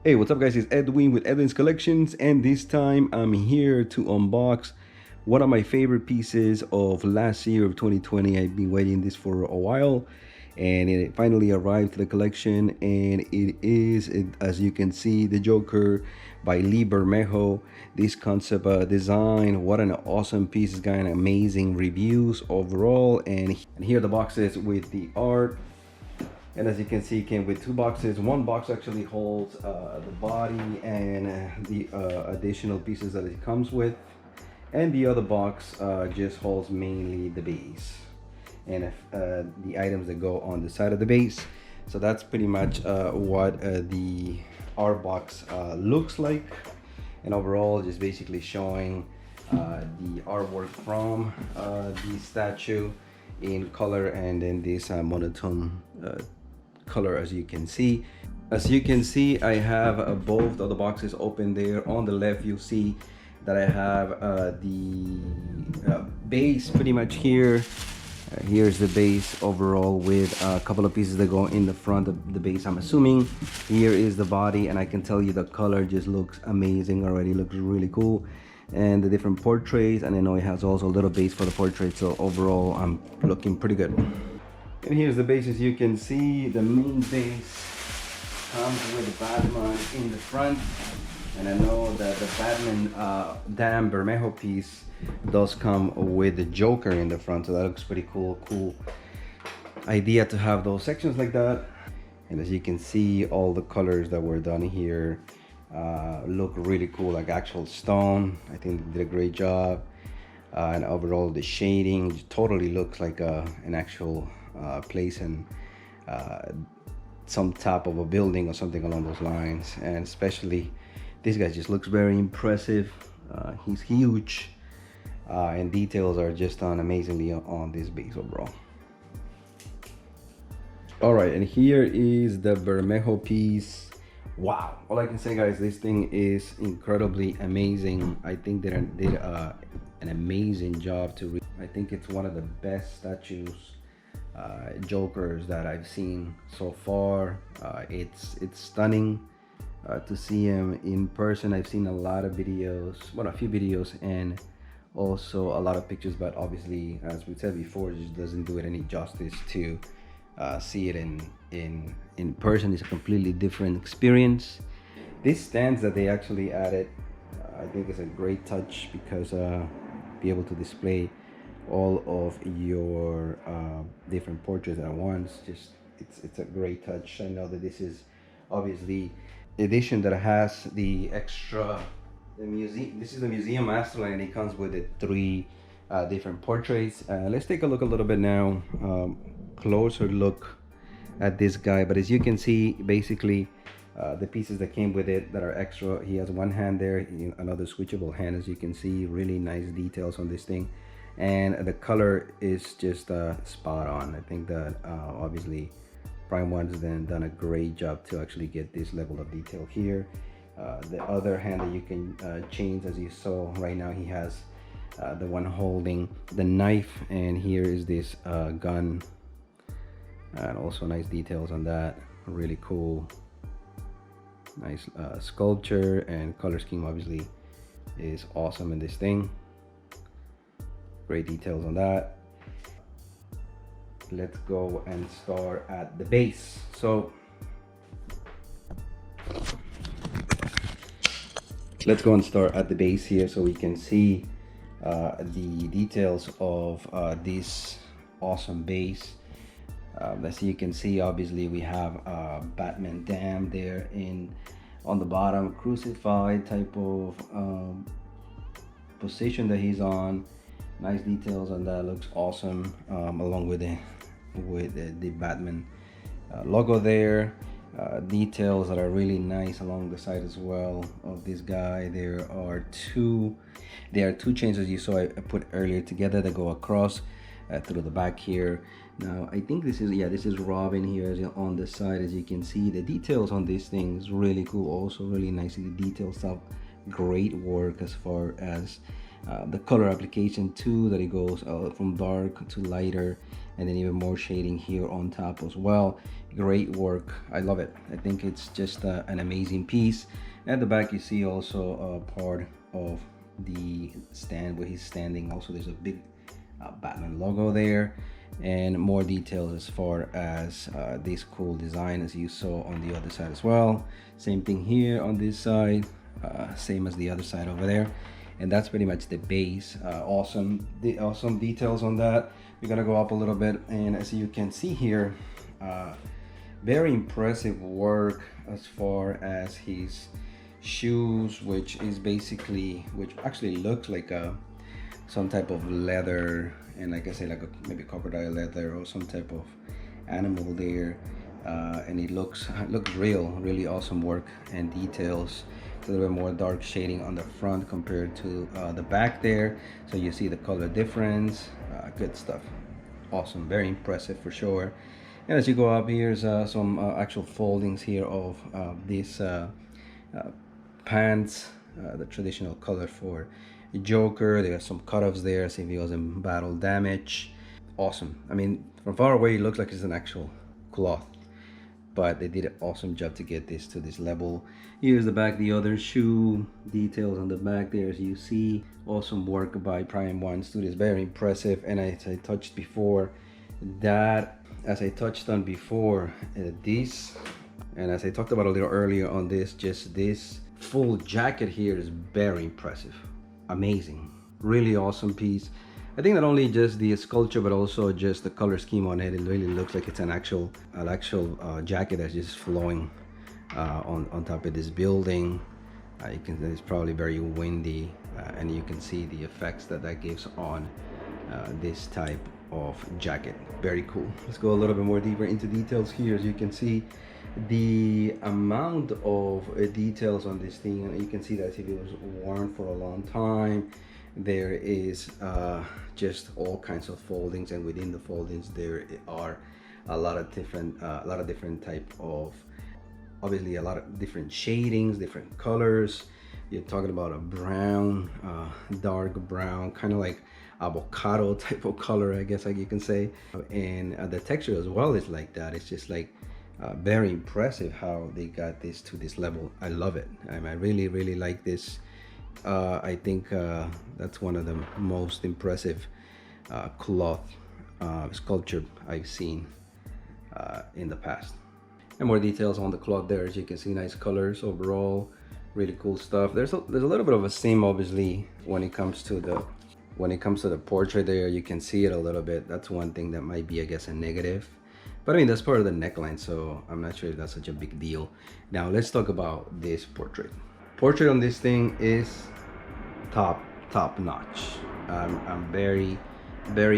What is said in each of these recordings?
Hey, what's up guys? It's Edwin with Edwin's Collections, and this time I'm here to unbox one of my favorite pieces of last year of 2020. I've been waiting this for a while and it finally arrived to the collection, and as you can see, the Joker by Lee Bermejo. This concept design, what an awesome piece. It's got amazing reviews overall, and here are the boxes with the art. And as you can see, it came with two boxes. One box actually holds the body and the additional pieces that it comes with, and the other box just holds mainly the base and the items that go on the side of the base. So that's pretty much what the art box looks like, and overall just basically showing the artwork from the statue in color, and then this monotone color. As you can see, I have both of the boxes open. There on the left, you'll see that I have the base pretty much here. Here's the base overall with a couple of pieces that go in the front of the base, I'm assuming. Here is the body, and I can tell you the color just looks amazing already. Looks really cool. And the different portraits, and I know it has also a little base for the portrait, so overall I'm looking pretty good. And here's the base. As you can see, the main base comes with Batman in the front, and I know that the Batman Dam Bermejo piece does come with the Joker in the front, so that looks pretty cool. Cool idea to have those sections like that. And as you can see, all the colors that were done here look really cool, like actual stone. I think they did a great job, and overall the shading totally looks like an actual place in some top of a building or something along those lines. And especially this guy just looks very impressive. He's huge, and details are just done amazingly on this base overall. All right, and here is the Bermejo piece. Wow, all I can say, guys, this thing is incredibly amazing. I think they did an amazing job to I think it's one of the best statues, Jokers, that I've seen so far. It's stunning to see him in person. I've seen a lot of videos, well, a few videos, and also a lot of pictures, but obviously, as we said before, it just doesn't do it any justice to see it in person. It's a completely different experience. These stands that they actually added, I think is a great touch, because be able to display all of your different portraits at once. Just it's a great touch. I know that this is obviously edition that has the extra, the museum. This is the museum master, and it comes with the three different portraits. Let's take a look a little bit now, closer look at this guy. But as you can see, basically the pieces that came with it that are extra, he has one hand there, another switchable hand. As you can see, really nice details on this thing, and the color is just spot on. I think that obviously Prime One's then done a great job to actually get this level of detail here. The other hand that you can change, as you saw right now, he has the one holding the knife, and here is this gun, and also nice details on that. Really cool, nice sculpture, and color scheme obviously is awesome in this thing. Great details on that. Let's go and start at the base. So let's go and start at the base here, so we can see the details of this awesome base. As you can see, obviously we have Batman Dam there on the bottom, crucified type of position that he's on. Nice details on that, looks awesome, along with the Batman logo there. Details that are really nice along the side as well of this guy. There are two chains, as you saw I put earlier, together, that go across through the back here. Now I think this is Robin here on the side. As you can see, the details on this thing is really cool, also really nicely detailed stuff. Great work as far as The color application too, that it goes from dark to lighter, and then even more shading here on top as well. Great work. I love it. I think it's just an amazing piece. At the back you see also a part of the stand where he's standing. Also there's a big Batman logo there, and more details as far as this cool design as you saw on the other side as well. Same thing here on this side, same as the other side over there. And that's pretty much the base. Awesome details on that. We're gonna go up a little bit, and as you can see here, very impressive work as far as his shoes, which actually looks like some type of leather, and like I say, like maybe crocodile leather or some type of animal there. And it looks real, really awesome work and details. It's a little bit more dark shading on the front compared to the back there, so you see the color difference. Good stuff. Awesome, very impressive for sure. And as you go up, here's some actual foldings here of these pants, the traditional color for Joker. There are some cutoffs there, see if he was in battle damage. Awesome. I mean, from far away it looks like it's an actual cloth, but they did an awesome job to get this to this level. Here's the back, the other shoe details on the back there, as you see. Awesome work by Prime One Studios, very impressive. And as I touched on before, this, and as I talked about a little earlier on this, just this full jacket here is very impressive. Amazing, really awesome piece. I think not only just the sculpture, but also just the color scheme on it. It really looks like it's an actual jacket that's just flowing on top of this building. You can, it's probably very windy, and you can see the effects that gives on this type of jacket. Very cool. Let's go a little bit more deeper into details here. As you can see, the amount of details on this thing, and you can see that if it was worn for a long time, there is just all kinds of foldings, and within the foldings there are a lot of different type of, obviously a lot of different shadings, different colors. You're talking about a brown, dark brown, kind of like avocado type of color, I guess, like you can say. And the texture as well is like that. It's just like very impressive how they got this to this level. I love it. I really like this. I think that's one of the most impressive cloth sculpture I've seen in the past. And more details on the cloth there, as you can see. Nice colors overall, really cool stuff. There's a little bit of a seam, obviously, when it comes to the portrait there. You can see it a little bit. That's one thing that might be, I guess, a negative. But I mean, that's part of the neckline, so I'm not sure if that's such a big deal. Now let's talk about this portrait. Portrait on this thing is top notch. I'm very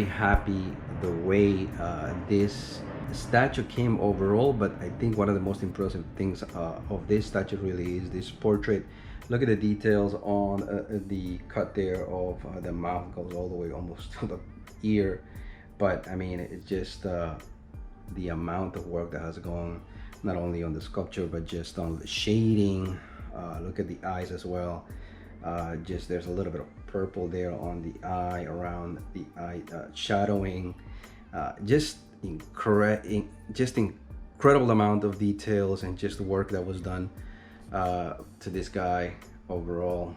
happy the way this statue came overall, but I think one of the most impressive things of this statue really is this portrait. Look at the details on the cut there of the mouth, goes all the way almost to the ear. But I mean, it's just the amount of work that has gone not only on the sculpture but just on the shading. Look at the eyes as well. Just there's a little bit of purple there on the eye, around the eye, shadowing. Just incredible amount of details and just the work that was done to this guy overall.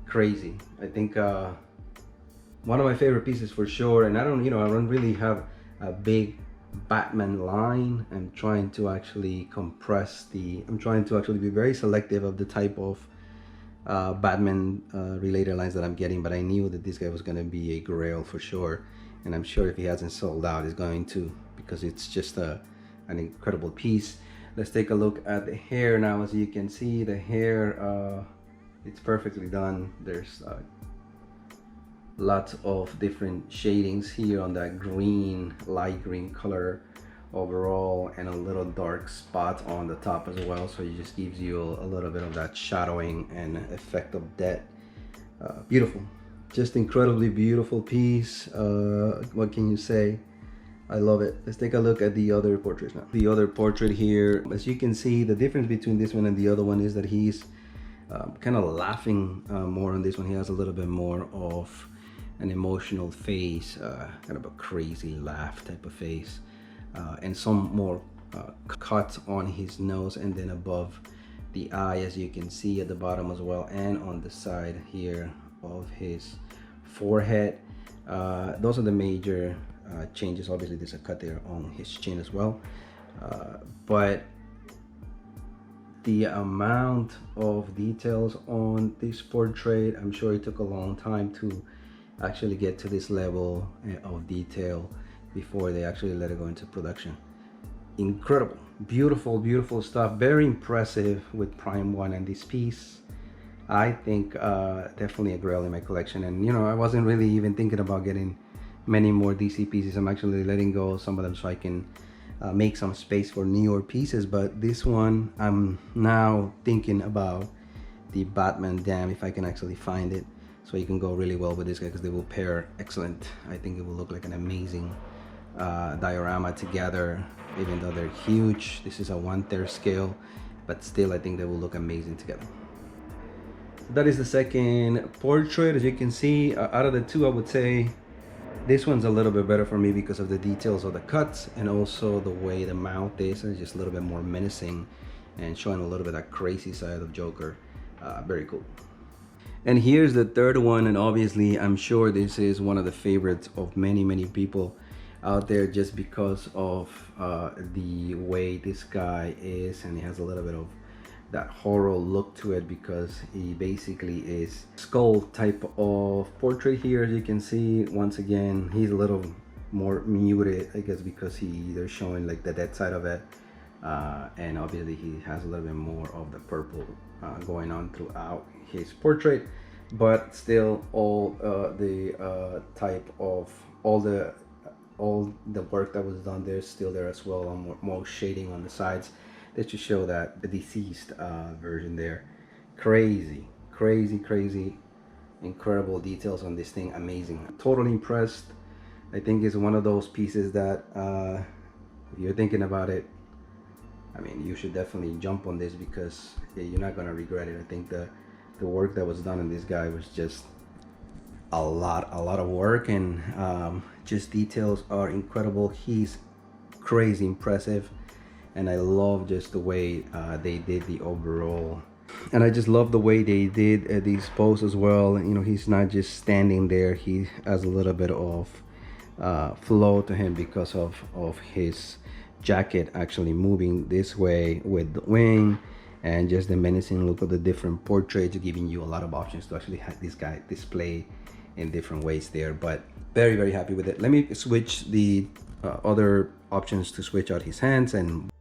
Crazy. I think one of my favorite pieces for sure. And I don't really have a big Batman line. I'm trying to actually be very selective of the type of Batman related lines that I'm getting, but I knew that this guy was going to be a grail for sure, and I'm sure if he hasn't sold out, he's going to, because it's just an incredible piece. Let's take a look at the hair now. As you can see, the hair, it's perfectly done. There's lots of different shadings here on that green, light green color overall, and a little dark spot on the top as well, so it just gives you a little bit of that shadowing and effect of that. Beautiful, just incredibly beautiful piece. What can you say? I love it. Let's take a look at the other portraits now. The other portrait here, as you can see, the difference between this one and the other one is that he's kind of laughing more on this one. He has a little bit more of an emotional face, kind of a crazy laugh type of face, and some more cuts on his nose and then above the eye, as you can see at the bottom as well, and on the side here of his forehead. Those are the major changes. Obviously, there's a cut there on his chin as well, but the amount of details on this portrait, I'm sure it took a long time to actually get to this level of detail before they actually let it go into production. Incredible, beautiful, beautiful stuff. Very impressive with Prime 1, and this piece, I think, definitely a grail in my collection. And you know, I wasn't really even thinking about getting many more DC pieces. I'm actually letting go of some of them so I can make some space for newer pieces. But this one, I'm now thinking about the Batman Dam, if I can actually find it, so you can go really well with this guy, because they will pair excellent. I think it will look like an amazing diorama together, even though they're huge. This is a 1/3 scale, but still I think they will look amazing together. That is the second portrait. As you can see, out of the two, I would say this one's a little bit better for me because of the details of the cuts, and also the way the mouth is. It's just a little bit more menacing and showing a little bit of that crazy side of Joker. Very cool. And here's the third one, and obviously I'm sure this is one of the favorites of many people out there, just because of the way this guy is, and he has a little bit of that horror look to it, because he basically is skull type of portrait here. As you can see, once again, he's a little more muted, I guess, because they're showing like the dead side of it, and obviously he has a little bit more of the purple going on throughout his portrait, but still all the type of all the work that was done there is still there as well, on more shading on the sides, that to show that the deceased version there. Crazy, incredible details on this thing. Amazing. Totally impressed. I think it's one of those pieces that if you're thinking about it, I mean, you should definitely jump on this, because you're not gonna regret it. I think the work that was done on this guy was just a lot of work, and just details are incredible. He's crazy impressive, and I love just the way they did the overall, and I just love the way they did these poses as well. You know, he's not just standing there, he has a little bit of flow to him because of his jacket actually moving this way with the wing, and just the menacing look of the different portraits, giving you a lot of options to actually have this guy display in different ways there. But very happy with it. Let me switch the other options to switch out his hands. And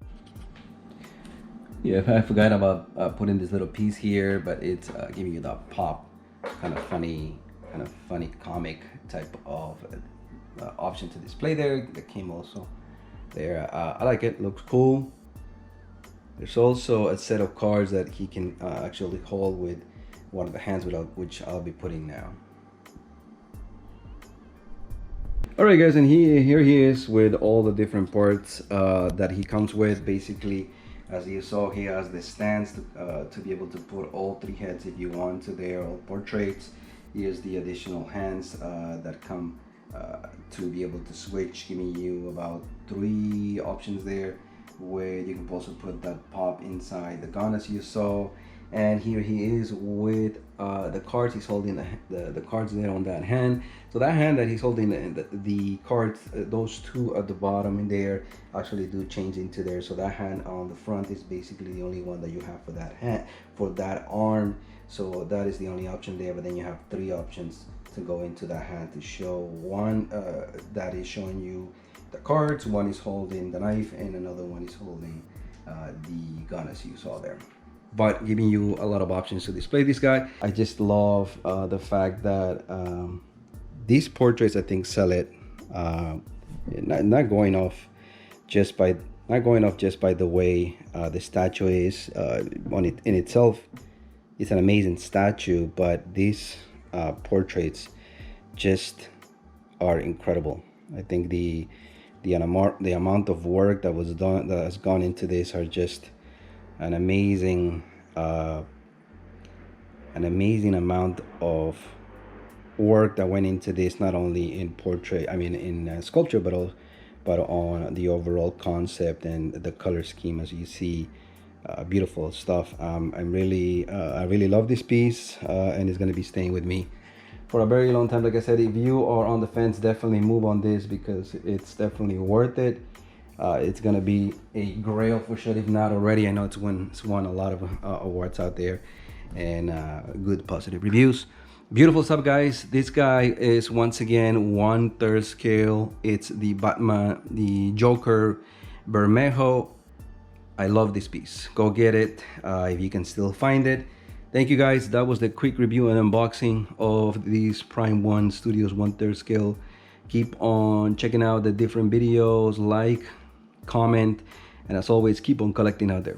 yeah, I forgot about putting this little piece here, but it's giving you that pop, kind of funny comic type of option to display there. That came also there. I like it, looks cool. There's also a set of cards that he can actually hold with one of the hands, which I'll be putting now. Alright guys, and here he is with all the different parts that he comes with. Basically, as you saw, he has the stands to be able to put all three heads if you want to. They are all portraits. Here's the additional hands that come to be able to switch, giving you about 3 options there, where you can also put that pop inside the gun, as you saw. And here he is with the cards. He's holding the cards there on that hand. So that hand that he's holding, the cards, those 2 at the bottom in there actually do change into there. So that hand on the front is basically the only one that you have for that hand, for that arm. So that is the only option there. But then you have 3 options to go into that hand to show. One that is showing you the cards, one is holding the knife, and another one is holding the gun, as you saw there. But giving you a lot of options to display this guy. I just love the fact that these portraits, I think, sell it not going off just by the way the statue is on it in itself. It's an amazing statue, but these portraits just are incredible. I think the amount of work that was done, that has gone into this, are just an amazing an amazing amount of work that went into this, not only in portrait, I mean in sculpture, but on the overall concept and the color scheme. As you see, beautiful stuff. I really love this piece, and it's going to be staying with me for a very long time. Like I said, if you are on the fence, definitely move on this because it's definitely worth it. It's gonna be a grail for sure, if not already. I know it's won a lot of awards out there, and good positive reviews. Beautiful stuff, guys. This guy is once again 1/3 scale. It's the Batman, the Joker Bermejo. I love this piece. Go get it if you can still find it. Thank you, guys. That was the quick review and unboxing of these Prime 1 Studios 1/3 scale. Keep on checking out the different videos, like, comment, and as always, keep on collecting out there.